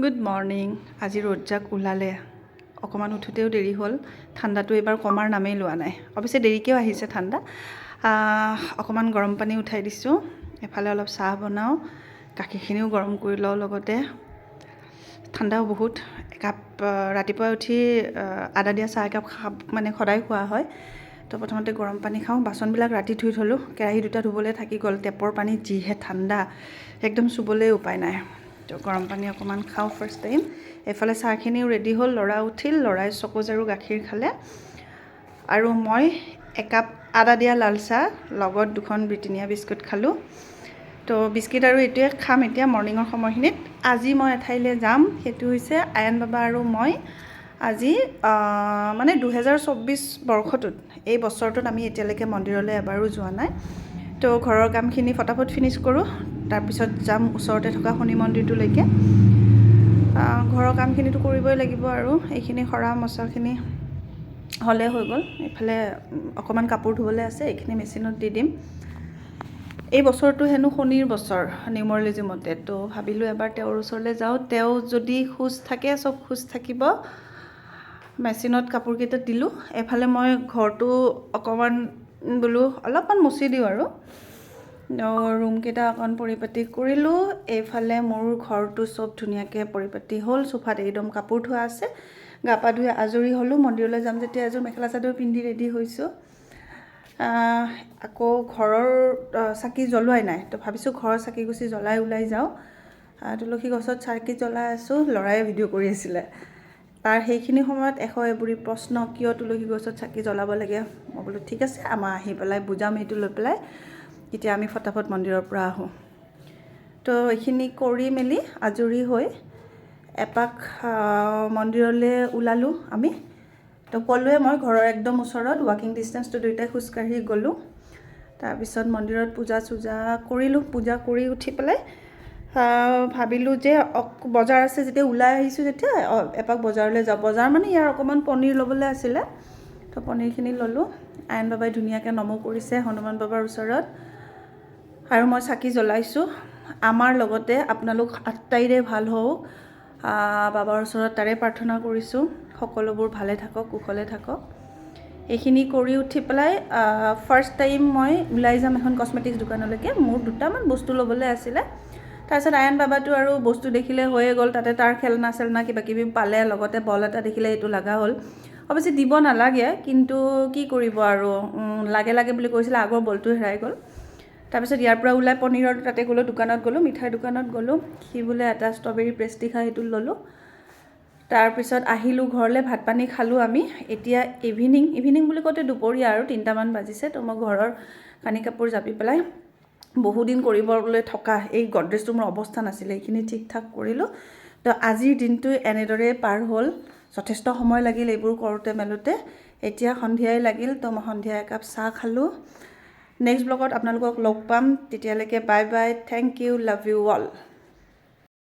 Good morning. আজি ৰ'দজাক ওলালে, অকণমান উঠোতেও দেৰি হ'ল। ঠাণ্ডাটো এইবাৰ কমাৰ নামেই লোৱা নাই। অৱশ্যে দেৰিকৈও আহিছে ঠাণ্ডা। অকণমান গৰম পানী উঠাই দিছোঁ, এফালে অলপ চাহ বনাওঁ, গাখীৰখিনিও গৰম কৰি লওঁ লগতে। ঠাণ্ডাও বহুত। একাপ ৰাতিপুৱা উঠি আদা দিয়া চাহ একাপ মানে সদায় খোৱা হয়। তো প্ৰথমতে গৰম পানী খাওঁ। বাচনবিলাক ৰাতি ধুই থ'লোঁ, কেৰাহী দুটা ধুবলৈ থাকি গ'ল। টেপৰ পানী যিহে ঠাণ্ডা, একদম চুবলৈ উপায় নাই। তো গৰম পানী অকণমান খাওঁ ফাৰ্ষ্ট টাইম। এইফালে চাহখিনিও ৰেডি হ'ল, ল'ৰা উঠিল, ল'ৰাই চকোজ আৰু গাখীৰ খালে। আৰু মই একাপ আদা দিয়া লাল চাহ লগত দুখন ব্ৰিটেনিয়া বিস্কুট খালোঁ। তো বিস্কুট আৰু এইটোৱে খাম এতিয়া মৰ্ণিঙৰ সময়খিনিত। আজি মই এঠাইলৈ যাম, সেইটো হৈছে আয়ান বাবা আৰু মই। আজি মানে 2024 বৰ্ষটোত, এই বছৰটোত আমি এতিয়ালৈকে মন্দিৰলৈ এবাৰো যোৱা নাই। তো ঘৰৰ কামখিনি ফটাফট ফিনিছ কৰোঁ, তাৰপিছত যাম ওচৰতে থকা শনি মন্দিৰটোলৈকে। ঘৰৰ কামখিনিতো কৰিবই লাগিব আৰু এইখিনি সৰা মচাখিনি হ'লে হৈ গ'ল। এইফালে অকণমান কাপোৰ ধুবলৈ আছে, এইখিনি মেচিনত দি দিম। এই বছৰটো হেনো শনিৰ বছৰ নিউমৰলিজিমতে। তো ভাবিলোঁ এবাৰ তেওঁৰ ওচৰলৈ যাওঁ, তেওঁ যদি খোজ থাকে চব খোজ থাকিব। মেচিনত কাপোৰকেইটা দিলোঁ। এফালে মই ঘৰটো অকণমান বোলো অলপমান মুচি দিওঁ আৰু ৰুমকেইটা অকণ পৰিপাটি কৰিলোঁ। এইফালে মোৰ ঘৰটো চব ধুনীয়াকৈ পৰিপাটি হ'ল। চোফাত একদম কাপোৰ ধোৱা আছে। গা পা ধুই আজৰি হ'লোঁ। মন্দিৰলৈ যাম যেতিয়া এযোৰ মেখেলা চাদৰ পিন্ধি ৰেডি হৈছোঁ। আকৌ ঘৰৰ চাকি জ্বলোৱাই নাই, তো ভাবিছোঁ ঘৰৰ চাকি গুচি জ্বলাই ওলাই যাওঁ। তুলসী গছত চাকি জ্বলাই আছোঁ, ল'ৰাই ভিডিঅ' কৰি আছিলে। তাৰ সেইখিনি সময়ত এবুৰি প্ৰশ্ন, কিয় তুলসী গছত চাকি জ্বলাব লাগে? মই বোলো ঠিক আছে, আমাৰ আহি পেলাই বুজাম এইটো লৈ পেলাই। এতিয়া আমি ফটাফট মন্দিৰৰ পৰা আহোঁ। তো এইখিনি কৰি মেলি আজৰি হৈ এপাক মন্দিৰলৈ ওলালোঁ আমি। তো ক'লোৱে মই ঘৰৰ একদম ওচৰত, ৱাকিং ডিষ্টেঞ্চটো দুয়োটাই খোজকাঢ়ি গ'লোঁ। তাৰপিছত মন্দিৰত পূজা চূজা কৰিলোঁ। পূজা কৰি উঠি পেলাই ভাবিলোঁ যে বজাৰ আছে যেতিয়া, ওলাই আহিছোঁ যেতিয়া এপাক বজাৰলৈ যাওঁ। বজাৰ মানে ইয়াৰ অকণমান পনীৰ ল'বলৈ আছিলে, তো পনীৰখিনি ল'লোঁ। আয়ন বাবাই ধুনীয়াকৈ নমো কৰিছে হনুমান বাবাৰ ওচৰত, আৰু মই চাকি জ্বলাইছোঁ। আমাৰ লগতে আপোনালোক আটাইৰে ভাল হওক, বাবাৰ ওচৰত তাৰে প্ৰাৰ্থনা কৰিছোঁ। সকলোবোৰ ভালে থাকক, কুশলে থাকক। এইখিনি কৰি উঠি পেলাই ফাৰ্ষ্ট টাইম মই ওলাই যাম এখন কচমেটিক্স দোকানলৈকে। মোৰ দুটামান বস্তু ল'বলৈ আছিলে। তাৰপিছত আয়ন বাবাটো আৰু বস্তু দেখিলে হৈয়ে গ'ল, তাতে তাৰ খেলনা চেলনা কিবা কিবি পালে, লগতে বল এটা দেখিলে এইটো লগা হ'ল। অৱশ্যে দিব নালাগে, কিন্তু কি কৰিব আৰু, লাগে লাগে বুলি কৈছিলে, আগৰ বলটো হেৰাই গ'ল। তাৰপিছত ইয়াৰ পৰা ওলাই পনীৰৰ তাতে গ'লোঁ, দোকানত গ'লোঁ, মিঠাই দোকানত গ'লোঁ। সি বোলে এটা ষ্ট্ৰবেৰী পেষ্ট্ৰি খাই, সেইটো ল'লোঁ। তাৰপিছত আহিলোঁ ঘৰলৈ, ভাত পানী খালোঁ আমি। এতিয়া ইভিনিং বুলি কওঁতে দুপৰীয়া আৰু 3টামান বাজিছে। তো মই ঘৰৰ কানি কাপোৰ জাপি পেলাই বহুদিন কৰিবলৈ থকা এই গডৰেজটো মোৰ অৱস্থা নাছিলে, এইখিনি ঠিক ঠাক কৰিলোঁ। তো আজিৰ দিনটো এনেদৰে পাৰ হ'ল। যথেষ্ট সময় লাগিল এইবোৰ কৰোঁতে মেলোতে। এতিয়া সন্ধিয়াই লাগিল, তো মই সন্ধিয়া একাপ চাহ খালোঁ। নেক্সট ব্লগত আপোনালোকক লগ পাম, তেতিয়ালৈকে bye bye, thank you, love you all.